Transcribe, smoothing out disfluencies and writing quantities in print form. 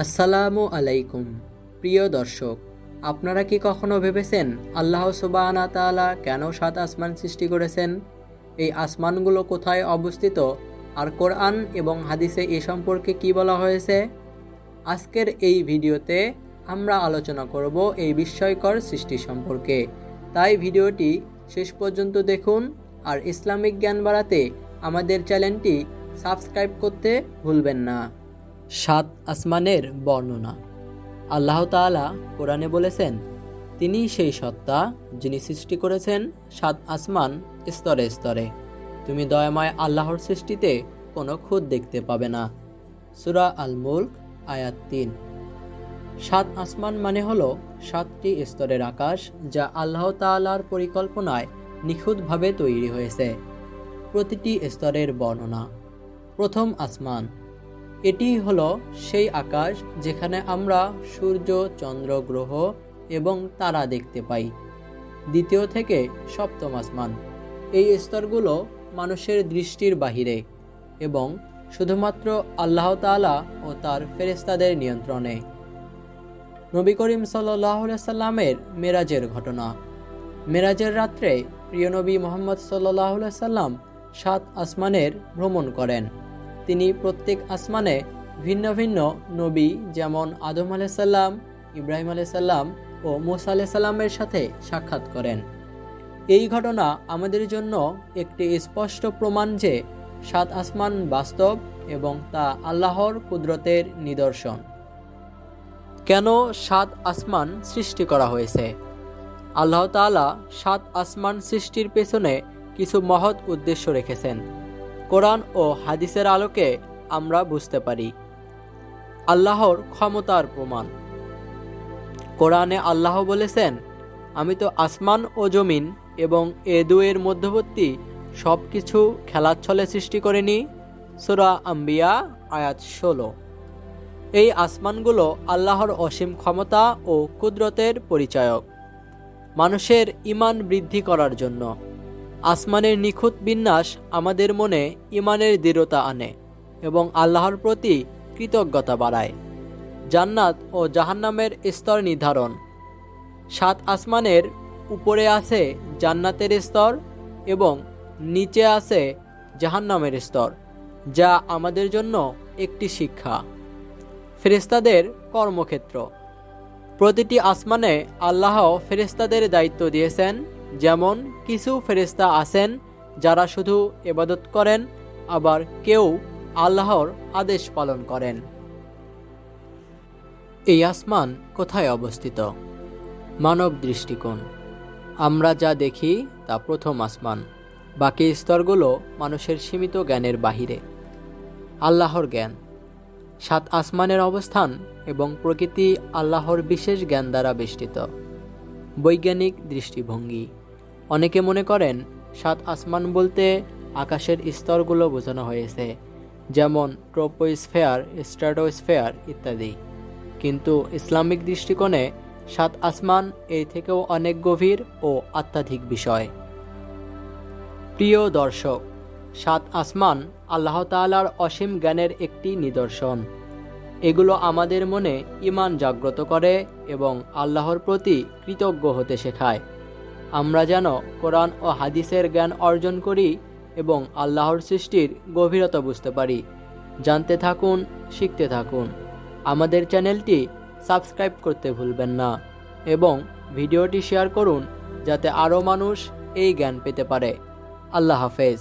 আসসালামু আলাইকুম প্রিয় দর্শক, আপনারা কি কখনো ভেবেছেন আল্লাহ সুবহানাহু ওয়া তাআলা কেন ৭ আসমান সৃষ্টি করেছেন? এই আসমানগুলো কোথায় অবস্থিত, আর কোরআন এবং হাদিসে এ সম্পর্কে কি বলা হয়েছে? আজকের এই ভিডিওতে আমরা আলোচনা করব এই বিস্ময়কর সৃষ্টি সম্পর্কে। তাই ভিডিওটি শেষ পর্যন্ত দেখুন, আর ইসলামিক জ্ঞান বাড়াতে আমাদের চ্যানেলটি সাবস্ক্রাইব করতে ভুলবেন না। ৭ আসমানের বর্ণনা। আল্লাহ তাআলা কোরআনে বলেছেন, তিনি সেই সত্তা যিনি সৃষ্টি করেছেন ৭ আসমান স্তরে স্তরে। তুমি দয়াময় আল্লাহর সৃষ্টিতে কোনো খুঁত দেখতে পাবে না। সূরা আল মুলক আয়াত ৩। ৭ আসমান মানে হলো ৭টি স্তরের আকাশ, যা আল্লাহ তাআলার পরিকল্পনায় নিখুঁতভাবে তৈরি হয়েছে। প্রতিটি স্তরের বর্ণনা। প্রথম আসমান। এটি হলো সেই আকাশ যেখানে আমরা সূর্য, চন্দ্র, গ্রহ এবং তারা দেখতে পাই। দ্বিতীয় থেকে সপ্তম আসমান। এই স্তরগুলো মানুষের দৃষ্টির বাহিরে এবং শুধুমাত্র আল্লাহ তাআলা ও তার ফেরেশতাদের নিয়ন্ত্রণে। নবী করিম সাল্লাল্লাহু আলাইহি সাল্লামের মেরাজের ঘটনা। মেরাজের রাত্রে প্রিয় নবী মুহাম্মদ সাল্লাল্লাহু আলাইহি সাল্লাম ৭ আসমানের ভ্রমণ করেন। তিনি প্রত্যেক আসমানে ভিন্ন ভিন্ন নবী, যেমন আদম আলাইহিস সালাম, ইব্রাহিম আলাইহিস সালাম ও মূসা আলাইহিস সালামের সাথে সাক্ষাৎ করেন। এই ঘটনা আমাদের জন্য একটি স্পষ্ট প্রমাণ যে ৭ আসমান বাস্তব এবং তা আল্লাহর কুদরতের নিদর্শন। কেন ৭ আসমান সৃষ্টি করা হয়েছে? আল্লাহ তাআলা ৭ আসমান সৃষ্টির পেছনে কিছু মহৎ উদ্দেশ্য রেখেছেন। কোরআন ও হাদিসের আলোকে আমরা বুঝতে পারি। আল্লাহর ক্ষমতার প্রমাণ। কোরআনে আল্লাহ বলেছেন, আমি তো আসমান ও জমিন এবং এ দুয়ের মধ্যবর্তী সব কিছু খেলাচ্ছলে সৃষ্টি করিনি। সূরা আম্বিয়া আয়াত ১৬। এই আসমানগুলো আল্লাহর অসীম ক্ষমতা ও কুদরতের পরিচায়ক। মানুষের ঈমান বৃদ্ধি করার জন্য। আসমানের নিখুঁত বিন্যাস আমাদের মনে ঈমানের দৃঢ়তা আনে এবং আল্লাহর প্রতি কৃতজ্ঞতা বাড়ায়। জান্নাত ও জাহান্নামের স্তর নির্ধারণ। ৭ আসমানের উপরে আছে জান্নাতের স্তর এবং নিচে আছে জাহান্নামের স্তর, যা আমাদের জন্য একটি শিক্ষা। ফেরেশতাদের কর্মক্ষেত্র। প্রতিটি আসমানে আল্লাহ ফেরেশতাদের দায়িত্ব দিয়েছেন। যেমন কিছু ফেরেশতা আছেন যারা শুধু ইবাদত করেন, আবার কেউ আল্লাহর আদেশ পালন করেন। এই আসমান কোথায় অবস্থিত? মানব দৃষ্টিকোণ। আমরা যা দেখি তা প্রথম আসমান। বাকি স্তরগুলো মানুষের সীমিত জ্ঞানের বাহিরে। আল্লাহর জ্ঞান। ৭ আসমানের অবস্থান এবং প্রকৃতি আল্লাহর বিশেষ জ্ঞান দ্বারা বেষ্টিত। বৈজ্ঞানিক দৃষ্টিভঙ্গি। অনেকে মনে করেন ৭ আসমান বলতে আকাশের স্তরগুলো বোঝানো হয়েছে, যেমন ট্রপোস্ফিয়ার, স্ট্র্যাটোস্ফিয়ার ইত্যাদি। কিন্তু ইসলামিক দৃষ্টিকোণে ৭ আসমান এর থেকেও অনেক গভীর ও আধ্যাত্মিক বিষয়। প্রিয় দর্শক, ৭ আসমান আল্লাহ তাআলার অসীম জ্ঞানের একটি নিদর্শন। এগুলো আমাদের মনে ঈমান জাগ্রত করে এবং আল্লাহর প্রতি কৃতজ্ঞ হতে শেখায়। আমরা যেন কোরআন ও হাদিসের জ্ঞান অর্জন করি এবং আল্লাহর সৃষ্টির গভীরতা বুঝতে পারি। জানতে থাকুন, শিখতে থাকুন। আমাদের চ্যানেলটি সাবস্ক্রাইব করতে ভুলবেন না এবং ভিডিওটি শেয়ার করুন যাতে আরও মানুষ এই জ্ঞান পেতে পারে। আল্লাহ হাফেজ।